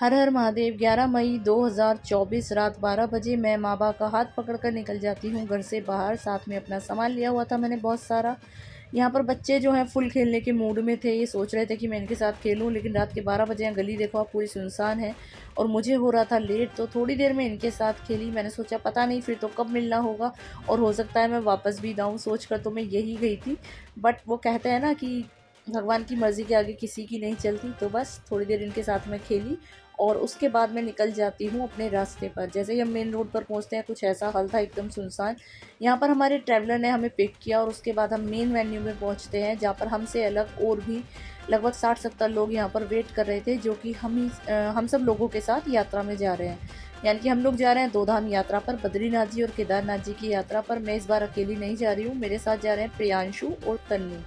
हर हर महादेव। 11 मई 2024 रात 12 बजे मैं माँ बाप का हाथ पकड़कर निकल जाती हूँ घर से बाहर। साथ में अपना सामान लिया हुआ था मैंने बहुत सारा। यहाँ पर बच्चे जो हैं फुल खेलने के मूड में थे, ये सोच रहे थे कि मैं इनके साथ खेलूँ, लेकिन रात के 12 बजे यहाँ गली देखो आप पूरी सुनसान है और मुझे हो रहा था लेट, तो थोड़ी देर में इनके साथ खेली। मैंने सोचा पता नहीं फिर तो कब मिलना होगा और हो सकता है मैं वापस भी ना आऊँ, सोच कर तो मैं यही गई थी। बट वो कहते हैं ना कि भगवान की मर्ज़ी के आगे किसी की नहीं चलती, तो बस थोड़ी देर इनके साथ में खेली और उसके बाद मैं निकल जाती हूँ अपने रास्ते पर। जैसे ही हम मेन रोड पर पहुँचते हैं कुछ ऐसा हाल था, एकदम सुनसान। यहाँ पर हमारे ट्रैवलर ने हमें पिक किया और उसके बाद हम मेन वेन्यू में पहुँचते हैं, जहाँ पर हमसे अलग और भी लगभग 60-70 लोग यहाँ पर वेट कर रहे थे, जो कि हम सब लोगों के साथ यात्रा में जा रहे हैं। यानी कि हम लोग जा रहे हैं 2 धाम यात्रा पर, बद्रीनाथ जी और केदारनाथ जी की यात्रा पर। मैं इस बार अकेली नहीं जा रही हूँ, मेरे साथ जा रहे हैं प्रियांशु और तन्नू।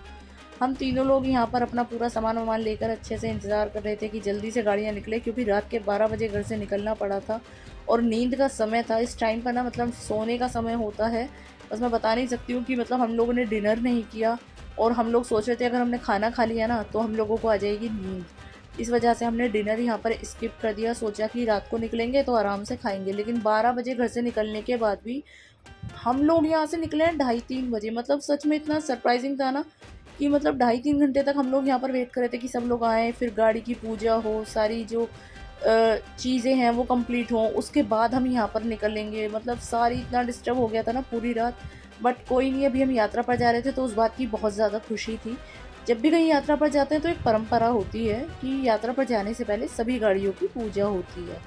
हम तीनों लोग यहाँ पर अपना पूरा सामान वामान लेकर अच्छे से इंतज़ार कर रहे थे कि जल्दी से गाड़ियाँ निकले, क्योंकि रात के 12 बजे घर से निकलना पड़ा था और नींद का समय था। इस टाइम पर ना मतलब सोने का समय होता है। बस मैं बता नहीं सकती हूँ कि मतलब हम लोगों ने डिनर नहीं किया और हम लोग सोच रहे थे अगर हमने खाना खा लिया ना तो हम लोगों को आ जाएगी नींद। इस वजह से हमने डिनर यहाँ पर स्किप कर दिया, सोचा कि रात को निकलेंगे तो आराम से खाएंगे। लेकिन 12 बजे घर से निकलने के बाद भी हम लोग यहाँ से निकले हैं 2:30-3 बजे। मतलब सच में इतना सरप्राइजिंग था ना कि मतलब 2:30-3 घंटे तक हम लोग यहाँ पर वेट कर रहे थे कि सब लोग आएँ, फिर गाड़ी की पूजा हो, सारी जो चीज़ें हैं वो कंप्लीट हों, उसके बाद हम यहाँ पर निकलेंगे। मतलब सारी इतना डिस्टर्ब हो गया था ना पूरी रात। बट कोई नहीं, अभी हम यात्रा पर जा रहे थे तो उस बात की बहुत ज़्यादा खुशी थी। जब भी कहीं यात्रा पर जाते हैं तो एक परंपरा होती है कि यात्रा पर जाने से पहले सभी गाड़ियों की पूजा होती है।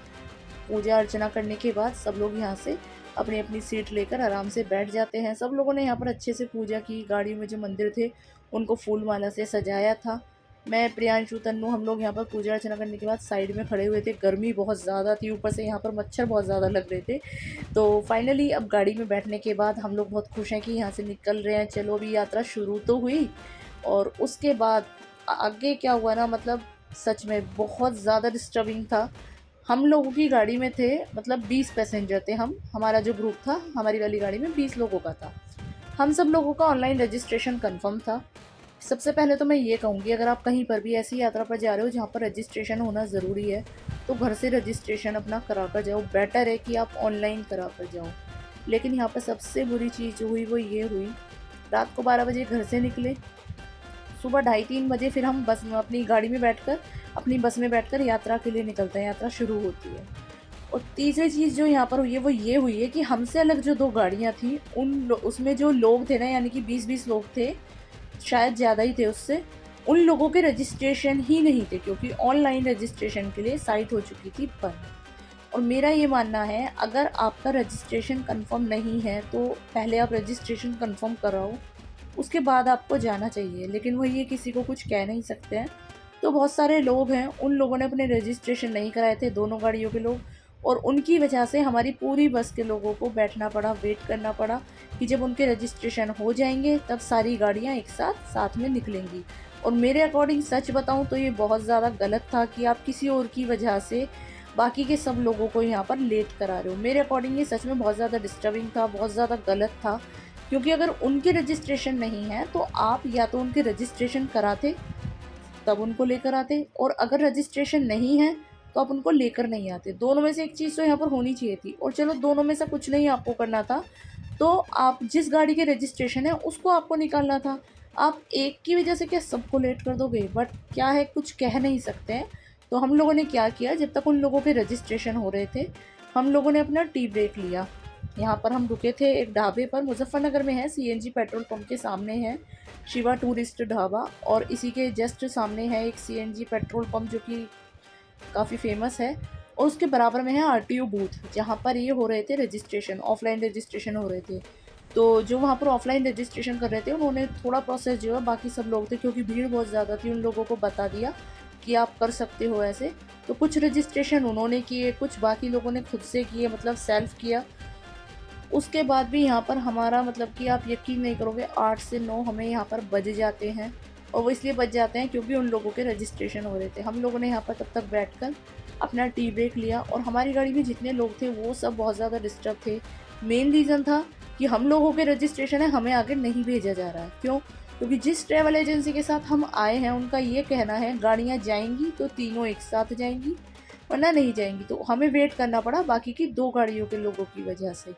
पूजा अर्चना करने के बाद सब लोग यहाँ से अपनी अपनी सीट लेकर आराम से बैठ जाते हैं। सब लोगों ने यहाँ पर अच्छे से पूजा की। गाड़ियों में जो मंदिर थे उनको फूल माला से सजाया था। मैं, प्रियांशु, तन्नू हम लोग यहाँ पर पूजा अर्चना करने के बाद साइड में खड़े हुए थे। गर्मी बहुत ज़्यादा थी, ऊपर से यहाँ पर मच्छर बहुत ज़्यादा लग रहे थे। तो फाइनली अब गाड़ी में बैठने के बाद हम लोग बहुत खुश हैं कि यहाँ से निकल रहे हैं। चलो अभी यात्रा शुरू तो हुई और उसके बाद आगे क्या हुआ ना, मतलब सच में बहुत ज़्यादा डिस्टर्बिंग था। हम लोगों की गाड़ी में थे मतलब 20 पैसेंजर थे हम। हमारा जो ग्रुप था, हमारी वाली गाड़ी में 20 लोगों का था। हम सब लोगों का ऑनलाइन रजिस्ट्रेशन कंफर्म था। सबसे पहले तो मैं ये कहूँगी, अगर आप कहीं पर भी ऐसी यात्रा पर जा रहे हो जहाँ पर रजिस्ट्रेशन होना ज़रूरी है, तो घर से रजिस्ट्रेशन अपना करा कर जाओ। बेटर है कि आप ऑनलाइन करा कर जाओ। लेकिन यहाँ पर सबसे बुरी चीज़ जो हुई वो ये हुई, रात को 12 बजे घर से निकले, सुबह 2:30-3 बजे फिर हम बस में अपनी गाड़ी में बैठकर, अपनी बस में बैठकर यात्रा के लिए निकलते हैं। यात्रा शुरू होती है। और तीसरी चीज़ जो यहाँ पर हुई है वो ये हुई है कि हमसे अलग जो 2 गाड़ियाँ थी उसमें जो लोग थे ना, यानी कि 20-20 लोग थे, शायद ज़्यादा ही थे उससे। उन लोगों के रजिस्ट्रेशन ही नहीं थे, क्योंकि ऑनलाइन रजिस्ट्रेशन के लिए साइट हो चुकी थी बंद। और मेरा ये मानना है, अगर आपका रजिस्ट्रेशन कंफर्म नहीं है तो पहले आप रजिस्ट्रेशन कंफर्म कराओ, उसके बाद आपको जाना चाहिए। लेकिन वही है, किसी को कुछ कह नहीं सकते हैं। तो बहुत सारे लोग हैं, उन लोगों ने अपने रजिस्ट्रेशन नहीं कराए थे, दोनों गाड़ियों के लोग, और उनकी वजह से हमारी पूरी बस के लोगों को बैठना पड़ा, वेट करना पड़ा कि जब उनके रजिस्ट्रेशन हो जाएंगे तब सारी गाड़ियाँ एक साथ साथ में निकलेंगी। और मेरे अकॉर्डिंग सच बताऊं तो ये बहुत ज़्यादा गलत था कि आप किसी और की वजह से बाकी के सब लोगों को यहाँ पर लेट करा रहे हो। मेरे अकॉर्डिंग ये सच में बहुत ज़्यादा डिस्टर्बिंग था, बहुत ज़्यादा गलत था। क्योंकि अगर उनके रजिस्ट्रेशन नहीं है तो आप या तो उनके रजिस्ट्रेशन कराते तब उनको लेकर आते, और अगर रजिस्ट्रेशन नहीं है तो आप उनको लेकर नहीं आते। दोनों में से एक चीज़ तो यहाँ पर होनी चाहिए थी। और चलो दोनों में से कुछ नहीं आपको करना था, तो आप जिस गाड़ी के रजिस्ट्रेशन है उसको आपको निकालना था। आप एक की वजह से क्या सबको लेट कर दोगे? बट क्या है, कुछ कह नहीं सकते हैं। तो हम लोगों ने क्या किया, जब तक उन लोगों के रजिस्ट्रेशन हो रहे थे हम लोगों ने अपना टी ब्रेक लिया। यहाँ पर हम रुके थे एक ढाबे पर, मुजफ्फरनगर में है, सीएनजी पेट्रोल पंप के सामने है शिवा टूरिस्ट ढाबा, और इसी के जस्ट सामने है एक सीएनजी पेट्रोल पंप जो कि काफ़ी फेमस है, और उसके बराबर में है आरटीओ बूथ, जहाँ पर ये हो रहे थे रजिस्ट्रेशन, ऑफलाइन रजिस्ट्रेशन हो रहे थे। तो जो वहाँ पर ऑफलाइन रजिस्ट्रेशन कर रहे थे उन्होंने थोड़ा प्रोसेस जो है, बाकी सब लोग थे क्योंकि भीड़ बहुत ज़्यादा थी, उन लोगों को बता दिया कि आप कर सकते हो ऐसे। तो कुछ रजिस्ट्रेशन उन्होंने किए, कुछ बाकी लोगों ने खुद से किए, मतलब सेल्फ किया। उसके बाद भी यहाँ पर हमारा मतलब कि आप यकीन नहीं करोगे, 8 से 9 हमें यहाँ पर बज जाते हैं। और वो इसलिए बच जाते हैं क्योंकि उन लोगों के रजिस्ट्रेशन हो रहे थे। हम लोगों ने यहाँ पर तब तक बैठकर अपना टी ब्रेक लिया, और हमारी गाड़ी में जितने लोग थे वो सब बहुत ज़्यादा डिस्टर्ब थे। मेन रीज़न था कि हम लोगों के रजिस्ट्रेशन है, हमें आगे नहीं भेजा जा रहा है। क्यों? क्योंकि जिस ट्रैवल एजेंसी के साथ हम आए हैं उनका ये कहना है गाड़ियाँ जाएंगी तो तीनों एक साथ जाएंगी, वरना नहीं जाएंगी। तो हमें वेट करना पड़ा बाकी की 2 गाड़ियों के लोगों की वजह से।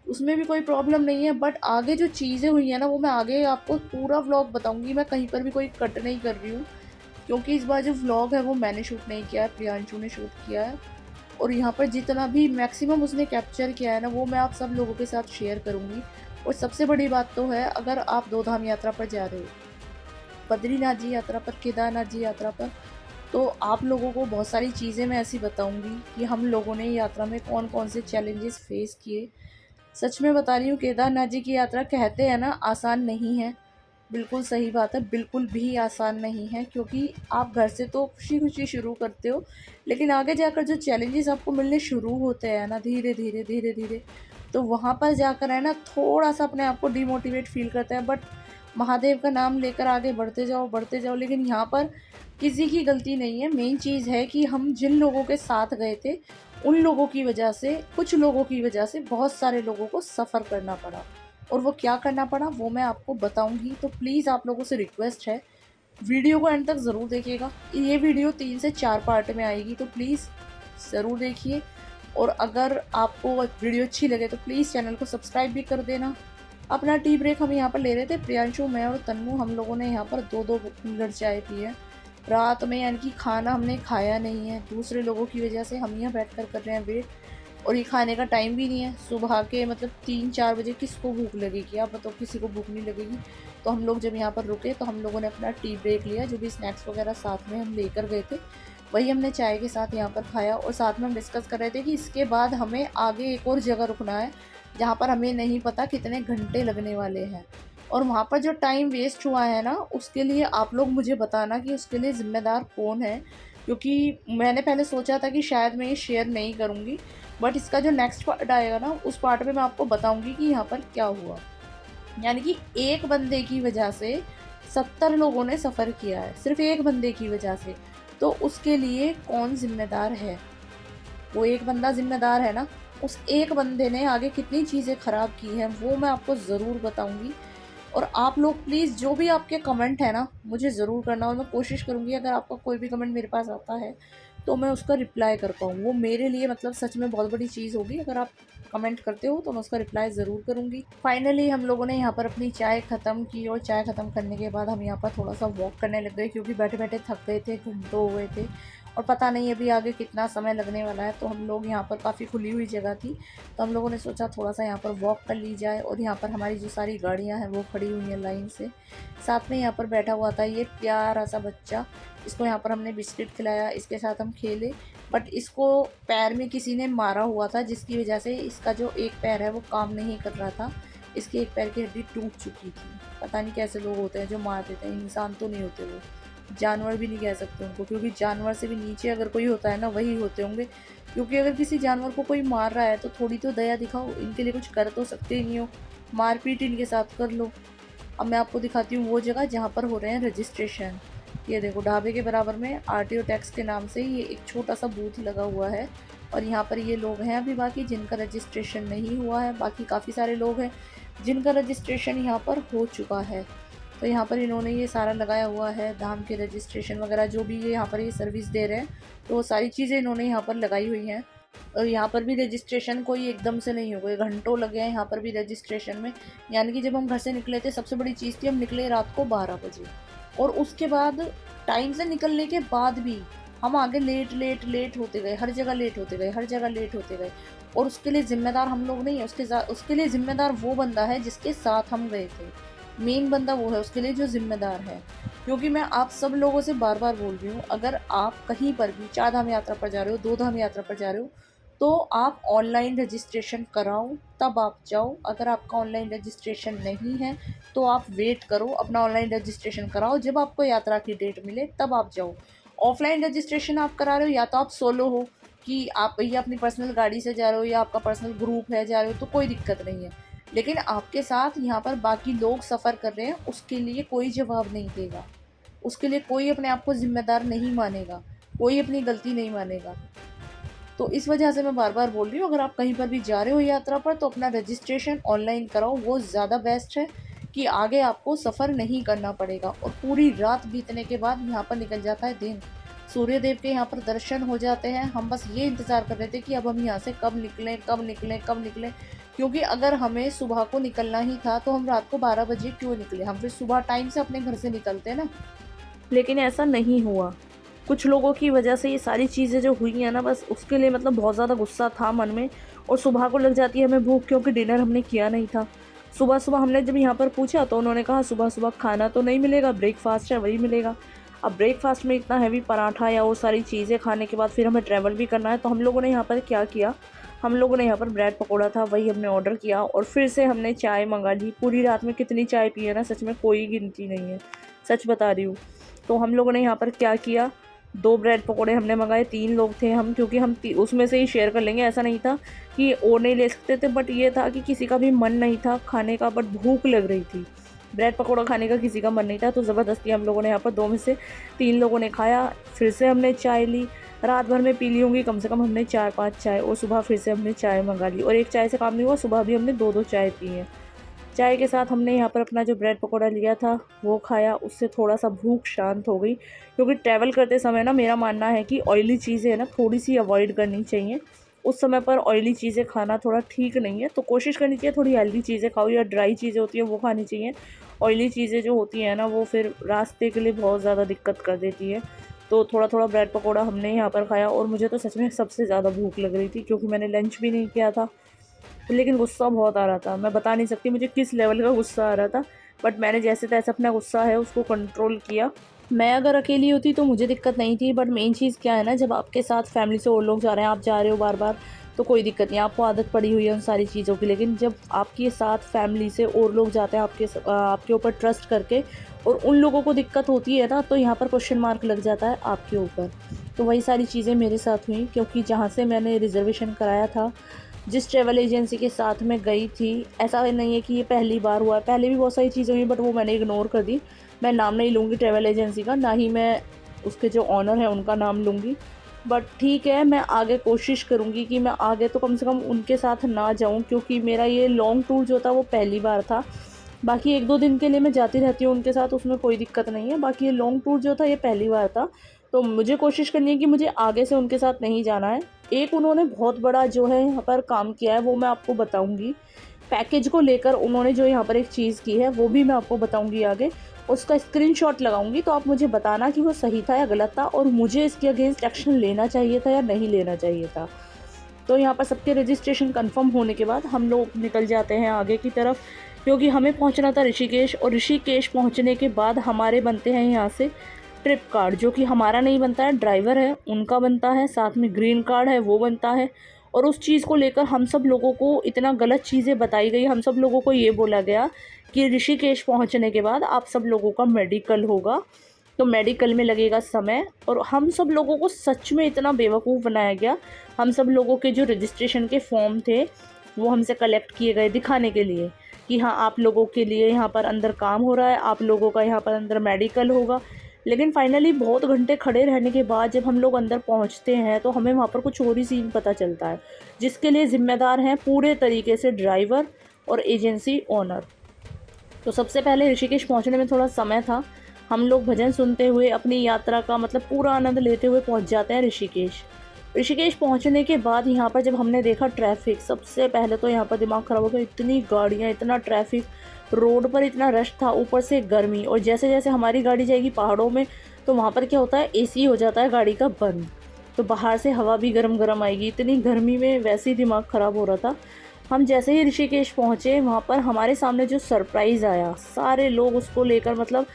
उसमें भी कोई प्रॉब्लम नहीं है, बट आगे जो चीज़ें हुई हैं ना, वो मैं आगे आपको पूरा व्लॉग बताऊंगी। मैं कहीं पर भी कोई कट नहीं कर रही हूँ, क्योंकि इस बार जो व्लॉग है वो मैंने शूट नहीं किया है, प्रियांशु ने शूट किया है। और यहाँ पर जितना भी मैक्सिमम उसने कैप्चर किया है ना, वो मैं आप सब लोगों के साथ शेयर करूँगी। और सबसे बड़ी बात तो है, अगर आप 2 धाम यात्रा पर जा रहे हो, बद्रीनाथ जी यात्रा पर, केदारनाथ जी यात्रा पर, तो आप लोगों को बहुत सारी चीज़ें मैं ऐसी बताऊंगी कि हम लोगों ने यात्रा में कौन कौन से चैलेंजेस फेस किए। सच में बता रही हूँ, केदारनाथ जी की यात्रा कहते हैं ना आसान नहीं है, बिल्कुल सही बात है, बिल्कुल भी आसान नहीं है। क्योंकि आप घर से तो खुशी खुशी शुरू करते हो, लेकिन आगे जाकर जो चैलेंजेस आपको मिलने शुरू होते हैं ना, धीरे धीरे धीरे धीरे, तो वहाँ पर जाकर है ना थोड़ा सा अपने आप को डिमोटिवेट फील करते हैं। बट महादेव का नाम लेकर आगे बढ़ते जाओ बढ़ते जाओ। लेकिन यहाँ पर किसी की गलती नहीं है, मेन चीज़ है कि हम जिन लोगों के साथ गए थे, उन लोगों की वजह से, कुछ लोगों की वजह से बहुत सारे लोगों को सफ़र करना पड़ा। और वो क्या करना पड़ा वो मैं आपको बताऊंगी। तो प्लीज़ आप लोगों से रिक्वेस्ट है, वीडियो को एंड तक ज़रूर देखिएगा। ये वीडियो 3 से 4 पार्ट में आएगी, तो प्लीज़ ज़रूर देखिए। और अगर आपको वीडियो अच्छी लगे तो प्लीज़ चैनल को सब्सक्राइब भी कर देना। अपना टी ब्रेक हम यहाँ पर ले रहे थे, प्रियांशु, मैं और तन्नू, हम लोगों ने यहाँ पर 2-2 कुल्हड़ चाय पी है रात में, यानी कि खाना हमने खाया नहीं है दूसरे लोगों की वजह से। हम यहाँ बैठ कर रहे हैं वेट, और ये खाने का टाइम भी नहीं है। सुबह के मतलब 3-4 बजे किसको भूख लगेगी, आप बताओ, किसी को भूख नहीं लगेगी। तो हम लोग जब यहाँ पर रुके तो हम लोगों ने अपना टी ब्रेक लिया, जो भी स्नैक्स वगैरह साथ में हम लेकर गए थे वही हमने चाय के साथ यहाँ पर खाया। और साथ में हम डिस्कस कर रहे थे कि इसके बाद हमें आगे एक और जगह रुकना है, जहाँ पर हमें नहीं पता कितने घंटे लगने वाले हैं। और वहाँ पर जो टाइम वेस्ट हुआ है ना, उसके लिए आप लोग मुझे बताना कि उसके लिए ज़िम्मेदार कौन है। क्योंकि मैंने पहले सोचा था कि शायद मैं ये शेयर नहीं करूँगी, बट इसका जो नेक्स्ट पार्ट आएगा ना, उस पार्ट में मैं आपको बताऊंगी कि यहाँ पर क्या हुआ। यानी कि एक बंदे की वजह से 70 लोगों ने सफ़र किया है, सिर्फ एक बंदे की वजह से। तो उसके लिए कौन जिम्मेदार है? वो एक बंदा जिम्मेदार है ना। उस एक बंदे ने आगे कितनी चीज़ें ख़राब की हैं वो मैं आपको ज़रूर बताऊंगी। और आप लोग प्लीज़ जो भी आपके कमेंट है ना, मुझे ज़रूर करना। और मैं कोशिश करूँगी अगर आपका कोई भी कमेंट मेरे पास आता है तो मैं उसका रिप्लाई कर पाऊँ। वो मेरे लिए मतलब सच में बहुत बड़ी चीज़ होगी। अगर आप कमेंट करते हो तो मैं उसका रिप्लाई ज़रूर करूँगी। फाइनली हम लोगों ने यहाँ पर अपनी चाय ख़त्म की, और चाय ख़त्म करने के बाद हम यहाँ पर थोड़ा सा वॉक करने लग गए, क्योंकि बैठे बैठे थक गए थे, घंटों हो गए थे, और पता नहीं अभी आगे कितना समय लगने वाला है। तो हम लोग यहाँ पर, काफ़ी खुली हुई जगह थी, तो हम लोगों ने सोचा थोड़ा सा यहाँ पर वॉक कर ली जाए। और यहाँ पर हमारी जो सारी गाड़ियाँ हैं वो खड़ी हुई हैं लाइन से। साथ में यहाँ पर बैठा हुआ था ये प्यारा सा बच्चा, इसको यहाँ पर हमने बिस्किट खिलाया, इसके साथ हम खेले। बट इसको पैर में किसी ने मारा हुआ था, जिसकी वजह से इसका जो एक पैर है वो काम नहीं कर रहा था। इसके एक पैर की हड्डी टूट चुकी थी। पता नहीं कैसे लोग होते हैं जो मार देते हैं, इंसान तो नहीं होते वो, जानवर भी नहीं कह सकते उनको, क्योंकि जानवर से भी नीचे अगर कोई होता है ना, वही होते होंगे। क्योंकि अगर किसी जानवर को कोई मार रहा है तो थोड़ी तो दया दिखाओ, इनके लिए कुछ कर तो सकते ही नहीं हो, मारपीट इनके साथ कर लो। अब मैं आपको दिखाती हूँ वो जगह जहाँ पर हो रहे हैं रजिस्ट्रेशन। ये देखो, ढाबे के बराबर में आरटीओ टैक्स के नाम से ये एक छोटा सा बूथ लगा हुआ है। और यहाँ पर ये लोग हैं अभी बाकी जिनका रजिस्ट्रेशन नहीं हुआ है। बाकी काफ़ी सारे लोग हैं जिनका रजिस्ट्रेशन यहाँ पर हो चुका है। तो यहाँ पर इन्होंने ये सारा लगाया हुआ है, धाम के रजिस्ट्रेशन वगैरह जो भी ये यहाँ पर ये सर्विस दे रहे हैं, तो वो सारी चीज़ें इन्होंने यहाँ पर लगाई हुई हैं। और यहाँ पर भी रजिस्ट्रेशन कोई एकदम से नहीं हो गए, घंटों लगे हैं यहाँ पर भी रजिस्ट्रेशन में। यानी कि जब हम घर से निकले थे, सबसे बड़ी चीज़ थी हम निकले रात को 12 बजे, और उसके बाद टाइम से निकलने के बाद भी हम आगे लेट लेट लेट होते गए, हर जगह लेट होते गए, हर जगह लेट होते गए। और उसके लिए ज़िम्मेदार हम लोग नहीं है, उसके लिए ज़िम्मेदार वो बंदा है जिसके साथ हम गए थे। मेन बंदा वो है उसके लिए जो ज़िम्मेदार है। क्योंकि मैं आप सब लोगों से बार बार बोल रही हूँ, अगर आप कहीं पर भी 4 धाम यात्रा पर जा रहे हो, 2 धाम यात्रा पर जा रहे हो, तो आप ऑनलाइन रजिस्ट्रेशन कराओ, तब आप जाओ। अगर आपका ऑनलाइन रजिस्ट्रेशन नहीं है तो आप वेट करो, अपना ऑनलाइन रजिस्ट्रेशन कराओ, जब आपको यात्रा की डेट मिले तब आप जाओ। ऑफलाइन रजिस्ट्रेशन आप करा रहे हो, या तो आप सोलो हो कि आप भैया अपनी पर्सनल गाड़ी से जा रहे हो, या आपका पर्सनल ग्रुप है जा रहे हो, तो कोई दिक्कत नहीं है। लेकिन आपके साथ यहाँ पर बाकी लोग सफ़र कर रहे हैं, उसके लिए कोई जवाब नहीं देगा, उसके लिए कोई अपने आप को ज़िम्मेदार नहीं मानेगा, कोई अपनी गलती नहीं मानेगा। तो इस वजह से मैं बार बार बोल रही हूँ, अगर आप कहीं पर भी जा रहे हो यात्रा पर तो अपना रजिस्ट्रेशन ऑनलाइन कराओ, वो ज़्यादा बेस्ट है कि आगे आपको सफ़र नहीं करना पड़ेगा। और पूरी रात बीतने के बाद यहाँ पर निकल जाता है दिन। सूर्य देव के यहाँ पर दर्शन हो जाते हैं। हम बस ये इंतज़ार कर रहे थे कि अब हम यहाँ से कब निकलें, कब निकलें, कब निकलें, क्योंकि अगर हमें सुबह को निकलना ही था तो हम रात को 12 बजे क्यों निकले, हम फिर सुबह टाइम से अपने घर से निकलते ना। लेकिन ऐसा नहीं हुआ। कुछ लोगों की वजह से ये सारी चीज़ें जो हुई हैं ना, बस उसके लिए मतलब बहुत ज़्यादा गुस्सा था मन में। और सुबह को लग जाती है हमें भूख, क्योंकि डिनर हमने किया नहीं था। सुबह सुबह हमने जब यहाँ पर पूछा तो उन्होंने कहा सुबह सुबह खाना तो नहीं मिलेगा, ब्रेकफास्ट है वही मिलेगा। अब ब्रेकफास्ट में इतना हैवी पराठा या वो सारी चीज़ें खाने के बाद फिर हमें ट्रैवल भी करना है, तो हम लोगों ने यहाँ पर क्या किया, हम लोगों ने यहाँ पर ब्रेड पकौड़ा था वही हमने ऑर्डर किया और फिर से हमने चाय मंगा ली। पूरी रात में कितनी चाय पी है ना, सच में कोई गिनती नहीं है, सच बता रही हूँ। तो हम लोगों ने यहाँ पर क्या किया, 2 ब्रेड पकोड़े हमने मंगाए, 3 लोग थे हम, क्योंकि हम उसमें से ही शेयर कर लेंगे। ऐसा नहीं था कि और नहीं ले सकते थे, बट ये था कि किसी का भी मन नहीं था खाने का, बट भूख लग रही थी। ब्रेड पकौड़ा खाने का किसी का मन नहीं था, तो ज़बरदस्ती हम लोगों ने यहाँ पर 2 में से 3 लोगों ने खाया। फिर से हमने चाय ली, रात भर में पी ली होंगी कम से कम हमने 4-5 चाय, और सुबह फिर से हमने चाय मंगा ली। और एक चाय से काम नहीं हुआ, सुबह भी हमने 2-2 चाय पी हैं। चाय के साथ हमने यहाँ पर अपना जो ब्रेड पकौड़ा लिया था वो खाया, उससे थोड़ा सा भूख शांत हो गई। क्योंकि ट्रैवल करते समय ना मेरा मानना है कि ऑयली चीज़ें है ना थोड़ी सी अवॉइड करनी चाहिए। उस समय पर ऑयली चीज़ें खाना थोड़ा ठीक नहीं है, तो कोशिश करनी चाहिए थोड़ी हेल्दी चीज़ें खाओ, या ड्राई चीज़ें होती हैं वो खानी चाहिए। ऑयली चीज़ें जो होती हैं ना वो फिर रास्ते के लिए बहुत ज़्यादा दिक्कत कर देती है। तो थोड़ा थोड़ा ब्रेड पकौड़ा हमने यहाँ पर खाया, और मुझे तो सच में सबसे ज़्यादा भूख लग रही थी, क्योंकि मैंने लंच भी नहीं किया था। लेकिन गुस्सा बहुत आ रहा था, मैं बता नहीं सकती मुझे किस लेवल का गुस्सा आ रहा था, बट मैंने जैसे तैसे अपना गुस्सा है उसको कंट्रोल किया। मैं अगर अकेली होती तो मुझे दिक्कत नहीं थी, बट मेन चीज़ क्या है ना, जब आपके साथ फैमिली से और लोग जा रहे हैं, आप जा रहे हो बार बार, तो कोई दिक्कत नहीं, आपको आदत पड़ी हुई है उन सारी चीज़ों की। लेकिन जब आपके साथ फैमिली से और लोग जाते हैं आपके ऊपर ट्रस्ट करके, और उन लोगों को दिक्कत होती है ना, तो यहाँ पर क्वेश्चन मार्क लग जाता है आपके ऊपर। तो वही सारी चीज़ें मेरे साथ हुई, क्योंकि जहाँ से मैंने रिज़र्वेशन कराया था, जिस ट्रैवल एजेंसी के साथ मैं गई थी, ऐसा नहीं है कि ये पहली बार हुआ है, पहले भी बहुत सारी चीज़ें हुई, बट वो मैंने इग्नोर कर दी। मैं नाम नहीं लूँगी ट्रैवल एजेंसी का, ना ही मैं उसके जो ऑनर हैं उनका नाम लूँगी। बट ठीक है, मैं आगे कोशिश करूँगी कि मैं आगे तो कम से कम उनके साथ ना जाऊँ, क्योंकि मेरा ये लॉन्ग टूर जो था वो पहली बार था। बाकी 1-2 दिन के लिए मैं जाती रहती हूँ उनके साथ, उसमें कोई दिक्कत नहीं है। बाकी ये लॉन्ग टूर जो था ये पहली बार था, तो मुझे कोशिश करनी है कि मुझे आगे से उनके साथ नहीं जाना है। एक उन्होंने बहुत बड़ा जो है यहाँ पर काम किया है, वो मैं आपको बताऊँगी। पैकेज को लेकर उन्होंने जो यहाँ पर एक चीज़ की है वो भी मैं आपको बताऊँगी आगे। उसका स्क्रीनशॉट लगाऊँगी, तो आप मुझे बताना कि वो सही था या गलत था, और मुझे इसके अगेंस्ट एक्शन लेना चाहिए था या नहीं लेना चाहिए था। तो यहाँ पर सबके रजिस्ट्रेशन कंफर्म होने के बाद हम लोग निकल जाते हैं आगे की तरफ, क्योंकि हमें पहुँचना था ऋषिकेश, और ऋषिकेश पहुँचने के बाद हमारे बनते हैं यहाँ से ट्रिप कार्ड, जो कि हमारा नहीं बनता है, ड्राइवर है उनका बनता है, साथ में ग्रीन कार्ड है वो बनता है। और उस चीज़ को लेकर हम सब लोगों को इतना गलत चीज़ें बताई गई, हम सब लोगों को ये बोला गया कि ऋषिकेश पहुंचने के बाद आप सब लोगों का मेडिकल होगा, तो मेडिकल में लगेगा समय। और हम सब लोगों को सच में इतना बेवकूफ़ बनाया गया। हम सब लोगों के जो रजिस्ट्रेशन के फॉर्म थे वो हमसे कलेक्ट किए गए दिखाने के लिए कि हाँ आप लोगों के लिए यहाँ पर अंदर काम हो रहा है, आप लोगों का यहाँ पर अंदर मेडिकल होगा। लेकिन फाइनली बहुत घंटे खड़े रहने के बाद जब हम लोग अंदर पहुँचते हैं तो हमें वहाँ पर कुछ और ही सीन पता चलता है, जिसके लिए ज़िम्मेदार हैं पूरे तरीके से ड्राइवर और एजेंसी ओनर। तो सबसे पहले ऋषिकेश पहुँचने में थोड़ा समय था। हम लोग भजन सुनते हुए अपनी यात्रा का मतलब पूरा आनंद लेते हुए पहुँच जाते हैं ऋषिकेश। ऋषिकेश पहुँचने के बाद यहाँ पर जब हमने देखा ट्रैफिक, सबसे पहले तो यहाँ पर दिमाग ख़राब हो गया, इतनी गाड़ियाँ, इतना ट्रैफिक, रोड पर इतना रश था, ऊपर से गर्मी। और जैसे जैसे हमारी गाड़ी जाएगी पहाड़ों में, तो वहाँ पर क्या होता है, एसी हो जाता है गाड़ी का बंद, तो बाहर से हवा भी गर्म गर्म आएगी। इतनी गर्मी में वैसे ही दिमाग ख़राब हो रहा था। हम जैसे ही ऋषिकेश पहुँचे, वहाँ पर हमारे सामने जो सरप्राइज़ आया, सारे लोग उसको लेकर मतलब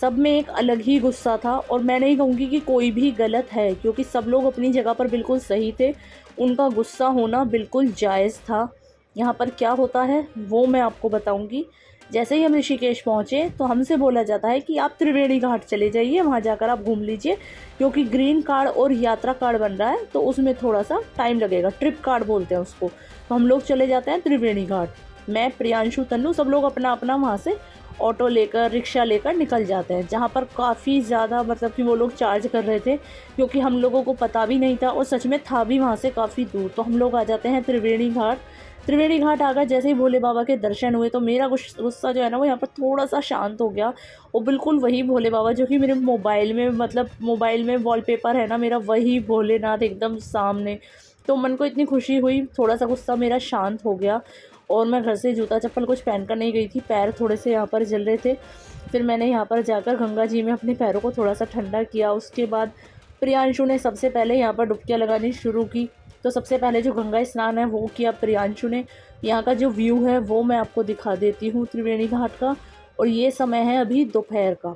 सब में एक अलग ही गुस्सा था। और मैं नहीं कहूँगी कि कोई भी गलत है, क्योंकि सब लोग अपनी जगह पर बिल्कुल सही थे, उनका गुस्सा होना बिल्कुल जायज़ था। यहाँ पर क्या होता है वो मैं आपको बताऊँगी। जैसे ही हम ऋषिकेश पहुँचे तो हमसे बोला जाता है कि आप त्रिवेणी घाट चले जाइए, वहाँ जाकर आप घूम लीजिए, क्योंकि ग्रीन कार्ड और यात्रा कार्ड बन रहा है, तो उसमें थोड़ा सा टाइम लगेगा, ट्रिप कार्ड बोलते हैं उसको। तो हम लोग चले जाते हैं त्रिवेणी घाट। मैं, प्रियांशु, तन्नू, सब लोग अपना अपना वहाँ से ऑटो लेकर, रिक्शा लेकर निकल जाते हैं, जहाँ पर काफ़ी ज़्यादा मतलब कि वो लोग चार्ज कर रहे थे, क्योंकि हम लोगों को पता भी नहीं था और सच में था भी वहाँ से काफ़ी दूर। तो हम लोग आ जाते हैं त्रिवेणी घाट, त्रिवेणी घाट आकर जैसे ही भोले बाबा के दर्शन हुए तो मेरा गुस्सा जो है ना वो यहाँ पर थोड़ा-सा शांत हो गया। और बिल्कुल वही भोले बाबा जो कि मेरे मोबाइल में, मतलब मोबाइल में वॉलपेपर है ना मेरा, वही भोलेनाथ एकदम सामने। तो मन को इतनी खुशी हुई, थोड़ा-सा गुस्सा मेरा शांत हो गया। और मैं घर से जूता-चप्पल कुछ पहन कर नहीं गई थी, पैर थोड़े से यहाँ पर जल रहे थे। फिर मैंने यहाँ पर जाकर गंगा जी में अपने पैरों को थोड़ा-सा ठंडा किया। उसके बाद प्रियांशु ने सबसे पहले यहाँ पर डुबकियाँ लगानी शुरू की। तो सबसे पहले जो गंगा स्नान है वो किया प्रियांशु ने। यहाँ का जो व्यू है वो मैं आपको दिखा देती हूँ त्रिवेणी घाट का। और ये समय है अभी दोपहर का।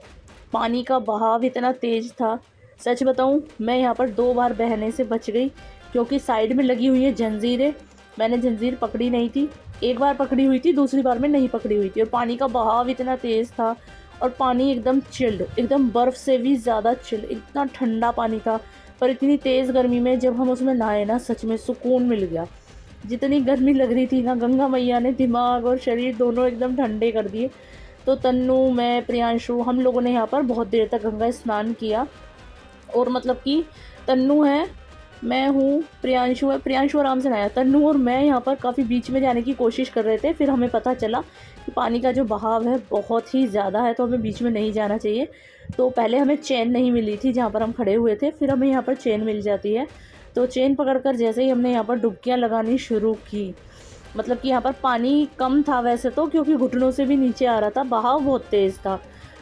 पानी का बहाव इतना तेज़ था, सच बताऊँ मैं यहाँ पर 2 बार बहने से बच गई, क्योंकि साइड में लगी हुई है जंजीरें। मैंने जंजीर पकड़ी नहीं थी, एक बार पकड़ी हुई थी, दूसरी बार में नहीं पकड़ी हुई थी। और पानी का बहाव इतना तेज़ था और पानी एकदम चिल्ड, एकदम बर्फ़ से भी ज़्यादा चिल्ड, इतना ठंडा पानी था। पर इतनी तेज़ गर्मी में जब हम उसमें नहाए ना, सच में सुकून मिल गया। जितनी गर्मी लग रही थी ना, गंगा मैया ने दिमाग और शरीर दोनों एकदम ठंडे कर दिए। तो तन्नू, मैं, प्रियांशु, हम लोगों ने यहाँ पर बहुत देर तक गंगा स्नान किया। और मतलब कि तन्नू है, मैं हूँ, प्रियांशु है, प्रियांशु आराम से नहाया। तन्नू और मैं यहाँ पर काफ़ी बीच में जाने की कोशिश कर रहे थे, फिर हमें पता चला कि पानी का जो बहाव है बहुत ही ज़्यादा है, तो हमें बीच में नहीं जाना चाहिए। तो पहले हमें चेन नहीं मिली थी जहाँ पर हम खड़े हुए थे, फिर हमें यहाँ पर चेन मिल जाती है। तो चेन पकड़कर जैसे ही हमने यहाँ पर डुबकियाँ लगानी शुरू की, मतलब कि यहाँ पर पानी कम था वैसे तो, क्योंकि घुटनों से भी नीचे आ रहा था, बहाव बहुत तेज़ था।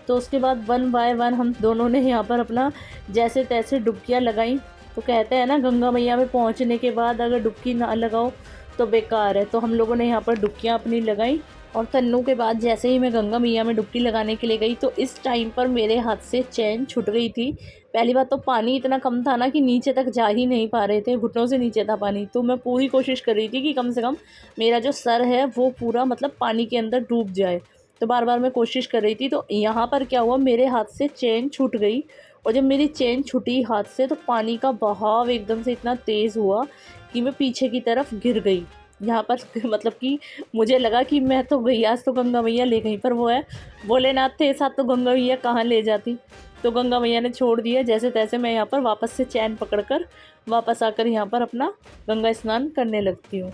तो उसके बाद 1 बाय 1 हम दोनों ने यहाँ पर अपना जैसे तैसे डुबकियाँ लगाई। तो कहते हैं ना, गंगा मैया में पहुँचने के बाद अगर डुबकी ना लगाओ तो बेकार है। तो हम लोगों ने यहाँ पर डुबकियाँ अपनी लगाई। और तन्नू के बाद जैसे ही मैं गंगा मैया में डुबकी लगाने के लिए गई तो इस टाइम पर मेरे हाथ से चैन छूट गई थी। पहली बात तो पानी इतना कम था ना कि नीचे तक जा ही नहीं पा रहे थे, घुटनों से नीचे था पानी। तो मैं पूरी कोशिश कर रही थी कि कम से कम मेरा जो सर है वो पूरा, मतलब पानी के अंदर डूब जाए। तो बार बार मैं कोशिश कर रही थी। तो यहाँ पर क्या हुआ, मेरे हाथ से चेन छूट गई। और जब मेरी चेन छूटी हाथ से तो पानी का बहाव एकदम से इतना तेज़ हुआ कि मैं पीछे की तरफ गिर गई। यहाँ पर मतलब कि मुझे लगा कि मैं तो गई, आज तो गंगा मैया ले गई, पर वो है भोलेनाथ थे साथ, तो गंगा मैया कहाँ ले जाती। तो गंगा मैया ने छोड़ दिया। जैसे तैसे मैं यहाँ पर वापस से चैन पकड़कर वापस आकर यहाँ पर अपना गंगा स्नान करने लगती हूँ।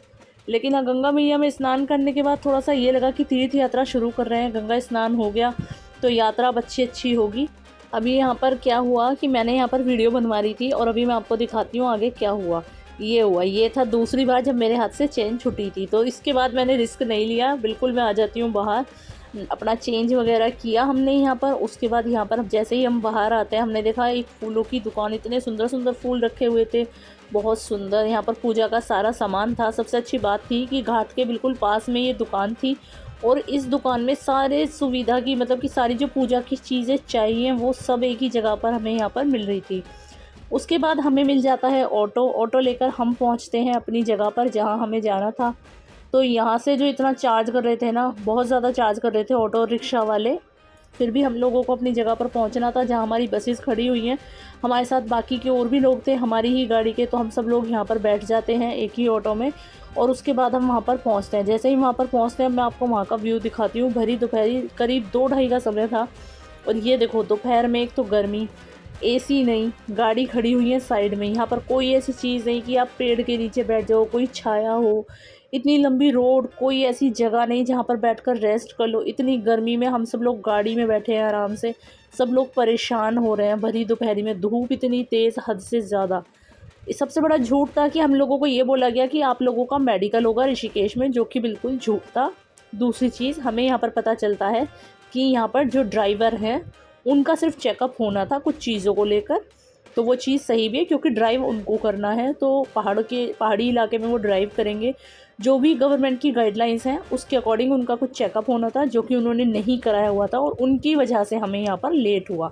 लेकिन हाँ, गंगा मैया में स्नान करने के बाद थोड़ा सा ये लगा कि तीर्थ यात्रा शुरू कर रहे हैं, गंगा स्नान हो गया तो यात्रा अब अच्छी होगी। अभी यहाँ पर क्या हुआ कि मैंने यहाँ पर वीडियो बनवा रही थी और अभी मैं आपको दिखाती हूँ आगे क्या हुआ। ये हुआ, ये था दूसरी बार जब मेरे हाथ से चेन छुटी थी। तो इसके बाद मैंने रिस्क नहीं लिया, बिल्कुल मैं आ जाती हूँ बाहर। अपना चेंज वगैरह किया हमने यहाँ पर। उसके बाद यहाँ पर जैसे ही हम बाहर आते हैं, हमने देखा एक फूलों की दुकान, इतने सुंदर सुंदर फूल रखे हुए थे, बहुत सुंदर। यहाँ पर पूजा का सारा सामान था। सबसे अच्छी बात थी कि घाट के बिल्कुल पास में ये दुकान थी और इस दुकान में सारे सुविधा की, मतलब कि सारी जो पूजा की चीज़ें चाहिए वो सब एक ही जगह पर हमें यहाँ पर मिल रही थी। उसके बाद हमें मिल जाता है ऑटो लेकर हम पहुँचते हैं अपनी जगह पर जहाँ हमें जाना था। तो यहाँ से जो इतना चार्ज कर रहे थे ना, बहुत ज़्यादा चार्ज कर रहे थे ऑटो रिक्शा वाले। फिर भी हम लोगों को अपनी जगह पर पहुंचना था जहां हमारी बसेस खड़ी हुई हैं। हमारे साथ बाकी के और भी लोग थे हमारी ही गाड़ी के, तो हम सब लोग यहाँ पर बैठ जाते हैं एक ही ऑटो में और उसके बाद हम वहाँ पर पहुँचते हैं। जैसे ही वहाँ पर पहुँचते हैं मैं आपको वहाँ का व्यू दिखाती हूँ। भरी दोपहरी करीब 2-2:30 का समय था और ये देखो दोपहर में एक तो गर्मी, एसी नहीं, गाड़ी खड़ी हुई है साइड में। यहाँ पर कोई ऐसी चीज़ नहीं कि आप पेड़ के नीचे बैठ जाओ, कोई छाया हो। इतनी लंबी रोड, कोई ऐसी जगह नहीं जहाँ पर बैठकर रेस्ट कर लो। इतनी गर्मी में हम सब लोग गाड़ी में बैठे हैं आराम से, सब लोग परेशान हो रहे हैं भरी दोपहरी में। धूप इतनी तेज़, हद से ज़्यादा। सबसे बड़ा झूठ था कि हम लोगों को ये बोला गया कि आप लोगों का मेडिकल होगा ऋषिकेश में, जो कि बिल्कुल झूठ था। दूसरी चीज़, हमें यहाँ पर पता चलता है कि यहाँ पर जो ड्राइवर हैं उनका सिर्फ चेकअप होना था कुछ चीज़ों को लेकर। तो वो चीज़ सही भी है क्योंकि ड्राइव उनको करना है, तो पहाड़ी इलाके में वो ड्राइव करेंगे। जो भी गवर्नमेंट की गाइडलाइंस हैं उसके अकॉर्डिंग उनका कुछ चेकअप होना था, जो कि उन्होंने नहीं कराया हुआ था और उनकी वजह से हमें यहाँ पर लेट हुआ।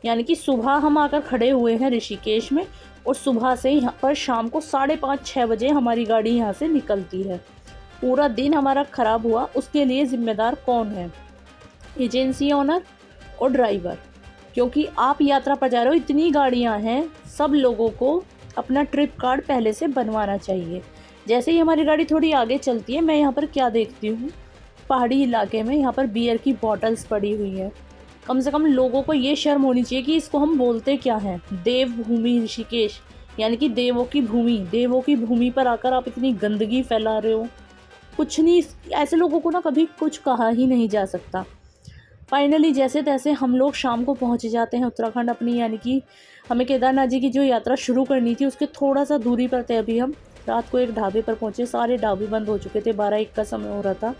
यानी कि सुबह हम आकर खड़े हुए हैं ऋषिकेश में और सुबह से यहाँ पर शाम को 5:30-6 बजे हमारी गाड़ी यहाँ से निकलती है। पूरा दिन हमारा ख़राब हुआ। उसके लिए ज़िम्मेदार कौन है? एजेंसी ओनर और ड्राइवर। क्योंकि आप यात्रा पर जा रहे हो, इतनी गाड़ियाँ हैं, सब लोगों को अपना ट्रिप कार्ड पहले से बनवाना चाहिए। जैसे ही हमारी गाड़ी थोड़ी आगे चलती है, मैं यहाँ पर क्या देखती हूँ, पहाड़ी इलाके में यहाँ पर बियर की बॉटल्स पड़ी हुई हैं। कम से कम लोगों को ये शर्म होनी चाहिए कि इसको हम बोलते क्या हैं, देवभूमि ऋषिकेश, यानी कि देवों की भूमि। देवों की भूमि पर आकर आप इतनी गंदगी फैला रहे हो। कुछ नहीं, ऐसे लोगों को ना कभी कुछ कहा ही नहीं जा सकता। फाइनली जैसे तैसे हम लोग शाम को पहुँच जाते हैं उत्तराखंड अपनी, यानी कि हमें केदारनाथ जी की जो यात्रा शुरू करनी थी उसके थोड़ा सा दूरी पर थे अभी हम। रात को एक ढाबे पर पहुँचे, सारे ढाबे बंद हो चुके थे, 12-1 का समय हो रहा था।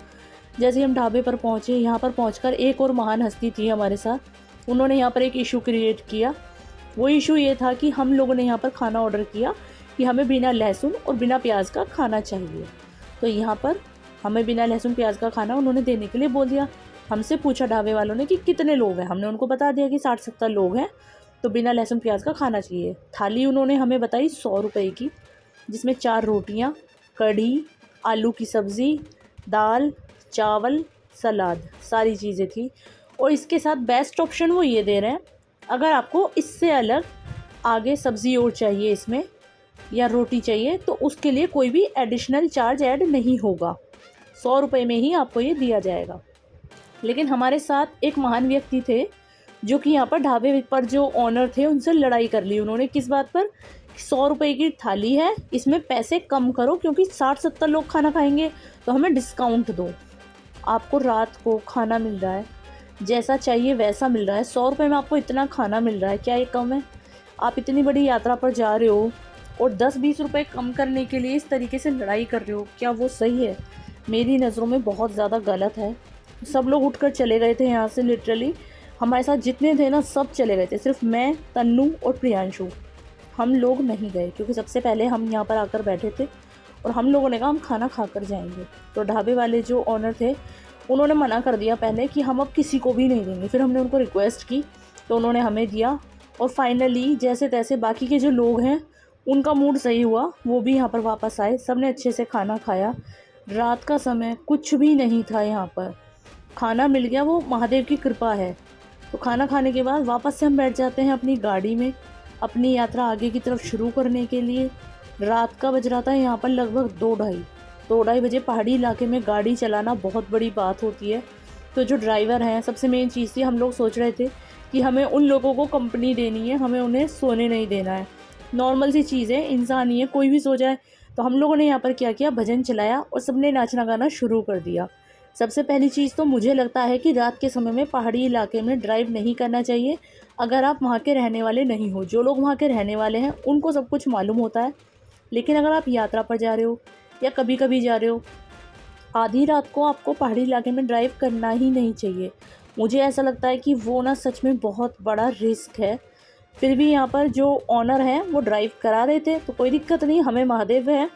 जैसे ही हम ढाबे पर पहुँचे, यहाँ पर पहुँचकर एक और महान हस्ती थी हमारे साथ। उन्होंने यहाँ पर एक इशू क्रिएट किया। वो इशू ये था कि हम लोगों ने यहाँ पर खाना ऑर्डर किया कि हमें बिना लहसुन और बिना प्याज का खाना चाहिए। तो यहाँ पर हमें बिना लहसुन प्याज का खाना उन्होंने देने के लिए बोल दिया। हमसे पूछा ढाबे वालों ने कि कितने लोग हैं, हमने उनको बता दिया कि 60-70 लोग हैं, तो बिना लहसुन प्याज का खाना चाहिए। थाली उन्होंने हमें बताई 100 रुपये की, जिसमें 4 रोटियाँ, कढ़ी, आलू की सब्ज़ी, दाल, चावल, सलाद, सारी चीज़ें थी। और इसके साथ बेस्ट ऑप्शन वो ये दे रहे हैं, अगर आपको इससे अलग आगे सब्ज़ी और चाहिए इसमें या रोटी चाहिए तो उसके लिए कोई भी एडिशनल चार्ज ऐड नहीं होगा, 100 रुपये में ही आपको ये दिया जाएगा। लेकिन हमारे साथ एक महान व्यक्ति थे जो कि यहाँ पर ढाबे पर जो ऑनर थे उनसे लड़ाई कर ली उन्होंने। किस बात पर? 100 रुपये की थाली है, इसमें पैसे कम करो क्योंकि 60-70 लोग खाना खाएंगे तो हमें डिस्काउंट दो। आपको रात को खाना मिल रहा है, जैसा चाहिए वैसा मिल रहा है, 100 रुपये में आपको इतना खाना मिल रहा है, क्या ये कम है? आप इतनी बड़ी यात्रा पर जा रहे हो और 10-20 रुपये कम करने के लिए इस तरीके से लड़ाई कर रहे हो, क्या वो सही है? मेरी नज़रों में बहुत ज़्यादा गलत है। सब लोग उठकर चले गए थे यहाँ से, लिटरली हमारे साथ जितने थे ना सब चले गए थे, सिर्फ मैं, तन्नू और प्रियांशु, हम लोग नहीं गए क्योंकि सबसे पहले हम यहाँ पर आकर बैठे थे और हम लोगों ने कहा हम खाना खाकर जाएंगे। तो ढाबे वाले जो ऑनर थे उन्होंने मना कर दिया पहले कि हम अब किसी को भी नहीं देंगे। फिर हमने उनको रिक्वेस्ट की तो उन्होंने हमें दिया और फाइनली जैसे तैसे बाकी के जो लोग हैं उनका मूड सही हुआ, वो भी यहाँ पर वापस आए, सब ने अच्छे से खाना खाया। रात का समय कुछ भी नहीं था यहाँ पर, खाना मिल गया, वो महादेव की कृपा है। तो खाना खाने के बाद वापस से हम बैठ जाते हैं अपनी गाड़ी में अपनी यात्रा आगे की तरफ शुरू करने के लिए। रात का बज रहा था यहाँ पर लगभग 2-2:30 बजे। पहाड़ी इलाके में गाड़ी चलाना बहुत बड़ी बात होती है। तो जो ड्राइवर हैं, सबसे मेन चीज़ थी, हम लोग सोच रहे थे कि हमें उन लोगों को कंपनी देनी है, हमें उन्हें सोने नहीं देना है। नॉर्मल सी चीज़ है, इंसान ही है, कोई भी सो जाए। तो हम लोगों ने यहाँ पर क्या किया, भजन चलाया और सबने नाचना गाना शुरू कर दिया। सबसे पहली चीज़ तो मुझे लगता है कि रात के समय में पहाड़ी इलाके में ड्राइव नहीं करना चाहिए अगर आप वहाँ के रहने वाले नहीं हो। जो लोग वहाँ के रहने वाले हैं उनको सब कुछ मालूम होता है, लेकिन अगर आप यात्रा पर जा रहे हो या कभी कभी जा रहे हो, आधी रात को आपको पहाड़ी इलाके में ड्राइव करना ही नहीं चाहिए। मुझे ऐसा लगता है कि वो ना सच में बहुत बड़ा रिस्क है। फिर भी यहाँ पर जो ऑनर हैं वो ड्राइव करा रहे थे तो कोई दिक्कत नहीं, हमें महादेव है,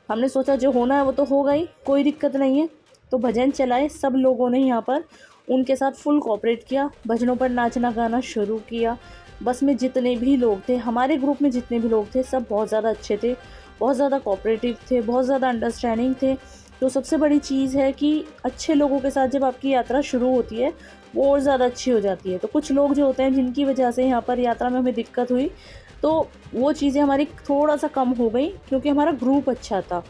हमने सोचा जो होना है वो तो होगा ही, कोई दिक्कत नहीं है। तो भजन चलाए, सब लोगों ने यहाँ पर उनके साथ फुल कोऑपरेट किया, भजनों पर नाचना गाना शुरू किया। बस में जितने भी लोग थे, हमारे ग्रुप में जितने भी लोग थे, सब बहुत ज़्यादा अच्छे थे, बहुत ज़्यादा कोऑपरेटिव थे, बहुत ज़्यादा अंडरस्टैंडिंग थे। तो सबसे बड़ी चीज़ है कि अच्छे लोगों के साथ जब आपकी यात्रा शुरू होती है वो और ज़्यादा अच्छी हो जाती है। तो कुछ लोग जो होते हैं जिनकी वजह से यहाँ पर यात्रा में हमें दिक्कत हुई, तो वो चीज़ें हमारी थोड़ा सा कम हो गई क्योंकि हमारा ग्रुप अच्छा था।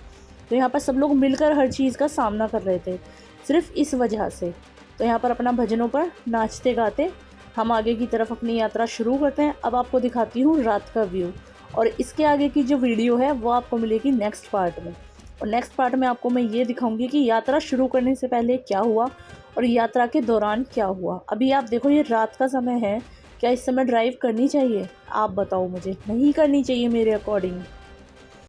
तो यहाँ पर सब लोग मिलकर हर चीज़ का सामना कर रहे थे, सिर्फ इस वजह से। तो यहाँ पर अपना भजनों पर नाचते गाते हम आगे की तरफ अपनी यात्रा शुरू करते हैं। अब आपको दिखाती हूँ रात का व्यू, और इसके आगे की जो वीडियो है वो आपको मिलेगी नेक्स्ट पार्ट में। और नेक्स्ट पार्ट में आपको मैं ये दिखाऊंगी कि यात्रा शुरू करने से पहले क्या हुआ और यात्रा के दौरान क्या हुआ। अभी आप देखो ये रात का समय है, क्या इस समय ड्राइव करनी चाहिए? आप बताओ मुझे। नहीं करनी चाहिए मेरे अकॉर्डिंग।